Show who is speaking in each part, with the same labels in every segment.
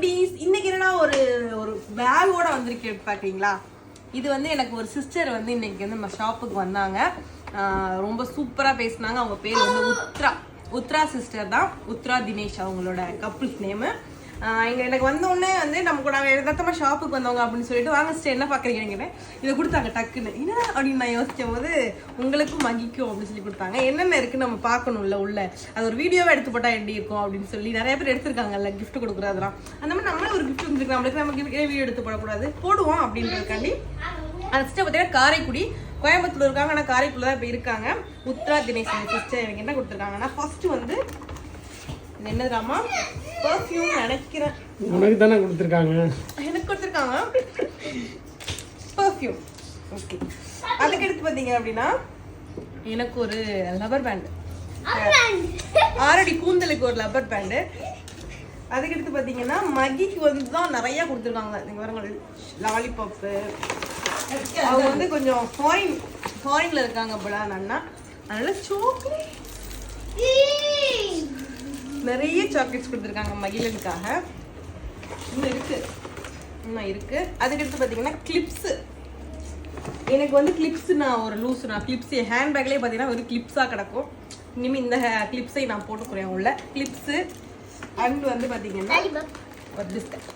Speaker 1: குட்டீஸ், இன்னைக்கு என்னன்னா ஒரு ஒரு பேக்கோட வந்திருக்கேன் பாத்தீங்களா. இது வந்து எனக்கு ஒரு சிஸ்டர் வந்து இன்னைக்கு வந்து நம்ம ஷாப்புக்கு வந்தாங்க. ரொம்ப சூப்பரா பேசினாங்க. அவங்க பேர் வந்து உத்ரா சிஸ்டர் தான். உத்ரா தினேஷ் அவங்களோட கப்புள்ஸ் நேமு. எனக்கு வந்த உடனே வந்து நம்ம கூட எதார்த்தமாக ஷாப்புக்கு வந்தவங்க அப்படின்னு சொல்லிட்டு வாங்க சிஸ்டர் என்ன பார்க்குறீங்க இதை கொடுத்தாங்க டக்குன்னு. என்ன அப்படின்னு நான் யோசிக்கும் போது உங்களுக்கும் மகிக்கும் அப்படின்னு சொல்லி கொடுத்தாங்க. என்னென்ன இருக்குன்னு நம்ம பார்க்கணும்ல உள்ள, அது ஒரு வீடியோவை எடுத்து போட்டால் எப்படி இருக்கும் அப்படின்னு சொல்லி நிறைய பேர் எடுத்திருக்காங்கல்ல கிஃப்ட் கொடுக்குறதுலாம். அந்த மாதிரி நம்மளும் ஒரு கிஃப்ட் வந்துருக்கு, நம்மளுக்கு நம்ம வீடியோ எடுத்து போடக்கூடாது, போடுவோம் அப்படின்றதுக்காண்டி. அந்த சிஸ்டர் பார்த்தீங்கன்னா காரைக்குடி, கோயம்புத்தூர் இருக்காங்க, ஆனால் காரைக்குடியில் தான் இப்போ இருக்காங்க. உத்ரா தினேஷ் சிஸ்டர் எனக்கு என்ன கொடுத்துருக்காங்கன்னா ஃபர்ஸ்ட் வந்து இது என்னதுராமா பர்ஃப்யூம் நினைக்கிறேன்.
Speaker 2: உனக்கு தானே கொடுத்துருக்காங்க.
Speaker 1: எனக்கு கொடுத்துருக்காங்க பர்ஃப்யூம். ஓகே, அதுக்கு எடுத்து பார்த்தீங்க அப்படின்னா எனக்கு ஒரு லப்பர் பேண்டு, 6 அடி கூந்தலுக்கு ஒரு லப்பர் பேண்டு. அதுக்கு எடுத்து பார்த்தீங்கன்னா மகிக்கு வந்து தான் நிறைய கொடுத்துருக்காங்க. நீங்கள் வரங்க லாலிபாப்பு. அவங்க வந்து கொஞ்சம் ஃபாரின்ல இருக்காங்க போல அண்ணா, அதனால சாக்லேட் நிறைய சாக்லேட்ஸ் கொடுத்துருக்காங்க மகிழனுக்காக. இன்னும் இருக்கு. அதுக்கடுத்து பார்த்தீங்கன்னா கிளிப்ஸு. எனக்கு வந்து கிளிப்ஸ் நான் ஒரு லூஸ் நான் கிளிப்ஸ் என் ஹேண்ட்பேக்லேயே பார்த்தீங்கன்னா ஒரு கிளிப்ஸாக கிடக்கும். இனிமேல் இந்த கிளிப்ஸை நான் போட்டுக்கிறேன் உள்ள கிளிப்ஸு. அண்ட் வந்து பார்த்தீங்கன்னா ஒரு பிஸ்கட்.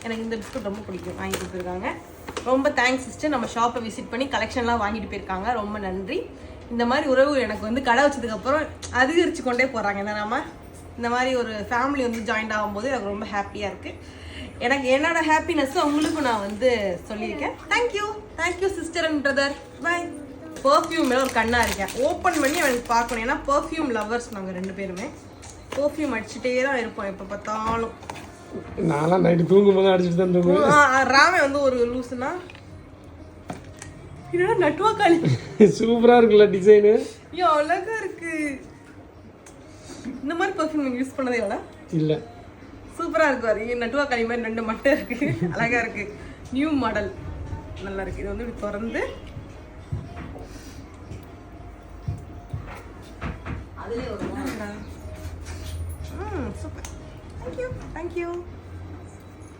Speaker 1: எனக்கு இந்த பிஸ்கட் ரொம்ப பிடிக்கும், வாங்கி கொடுத்துருக்காங்க. ரொம்ப தேங்க்ஸ் சிஸ்டர். நம்ம ஷாப்பை விசிட் பண்ணி கலெக்ஷன்லாம் வாங்கிட்டு போயிருக்காங்க, ரொம்ப நன்றி. இந்த மாதிரி உறவு எனக்கு வந்து கடை வச்சதுக்கப்புறம் அதிகரித்து கொண்டே போகிறாங்க. என்னன்னா இந்த மாதிரி ஒரு ஃபேமிலி வந்து ஜாயின்ட் ஆகும்போது எனக்கு ரொம்ப ஹாப்பியாக இருக்குது. எனக்கு என்னோட ஹாப்பினஸ் அவங்களுக்கும் நான் வந்து சொல்லியிருக்கேன். Thank you sister and brother. Bye. Perfume மேலே ஒரு கண்ணாக இருக்கேன், ஓப்பன் பண்ணி அவனுக்கு பார்க்கணும். ஏன்னா பர்ஃப்யூம் லவர்ஸ் நாங்கள் 2 பேருமே. பர்ஃப்யூம் அடிச்சுட்டே தான் இருப்போம் எப்போ பார்த்தாலும்.
Speaker 2: நான்லாம் நைட்டு தூங்கும் போது அடிச்சுட்டு தான் தூங்குவேன்.
Speaker 1: ராமே வந்து ஒரு லூசுனா நட்டுவாக்காளி
Speaker 2: சூப்பரா இருக்குல்ல டிசைனு,
Speaker 1: அழகா இருக்கு. இந்த மாதிரி பர்ஃப்யூம் நீங்க யூஸ் பண்ணதே எவ்வளோ
Speaker 2: இல்ல,
Speaker 1: சூப்பரா இருக்கு. பாரு நட்டுவாக்காளி மாதிரி 2 மட்டை இருக்கு, அழகா இருக்கு. நியூ மாடல் நல்லா இருக்கு. இது வந்து இப்படி திறந்து அதுலயே ஒரு சூப்பர். தேங்க்யூ.